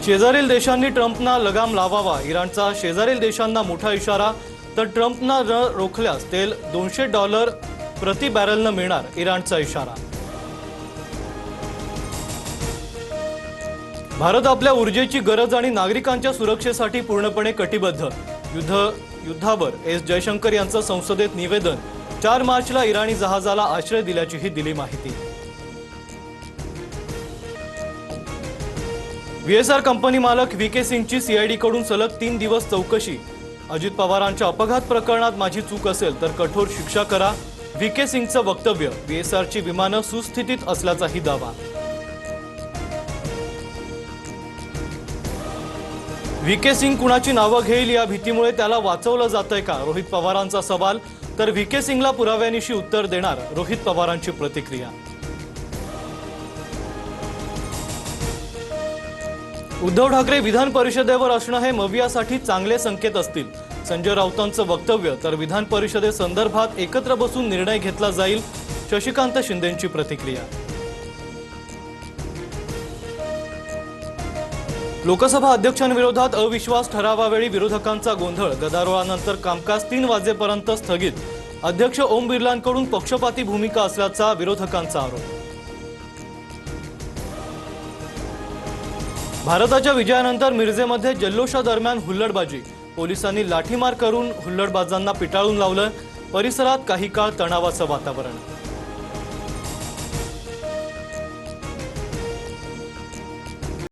शेजारील देशांनी ट्रम्पना लगाम लावावा, इराणचा शेजारील देशांना मोठा इशारा। तर ट्रम्पना न रोखल्यास तेल $200 प्रति बॅरलनं मिळणार, इराणचा इशारा। भारत आपल्या ऊर्जेची गरज आणि नागरिकांच्या सुरक्षेसाठी पूर्णपणे कटिबद्ध, युद्धावर एस जयशंकर यांचं संसदेत निवेदन। 4 मार्चला इराणी जहाजाला आश्रय दिल्याचीही दिली माहिती। VSR कंपनी मालक VK सिंगची CID कडून सलग 3 दिवस चौकशी। अजित पवारांच्या अपघात प्रकरणात माझी चूक असेल तर कठोर शिक्षा करा, VK सिंगचं वक्तव्य। VSRची विमानं सुस्थितीत असल्याचाही दावा। VK सिंग कुणाची नावं घेईल या भीतीमुळे त्याला वाचवलं जातंय का, रोहित पवारांचा सवाल। तर VK सिंगला पुराव्यानिशी उत्तर देणार, रोहित पवारांची प्रतिक्रिया। उद्धव ठाकरे विधान परिषदेवर असणं हे मवियासाठी चांगले संकेत असतील, संजय राऊतांचं वक्तव्य। तर विधान परिषदेसंदर्भात एकत्र बसून निर्णय घेतला जाईल, शशिकांत शिंदेंची प्रतिक्रिया। लोकसभा अध्यक्षांविरोधात अविश्वास ठरावावेळी विरोधकांचा गोंधळ, गदारोळानंतर कामकाज 3 वाजेपर्यंत स्थगित। अध्यक्ष ओम बिर्लांकडून पक्षपाती भूमिका असल्याचा विरोधकांचा आरोप। भारताच्या विजयानंतर मिरजेमध्ये जल्लोषादरम्यान हुल्लडबाजी, पोलिसांनी लाठीमार करून हुल्लडबाजांना पिटाळून लावलं। परिसरात काही काळ तणावाचं वातावरण।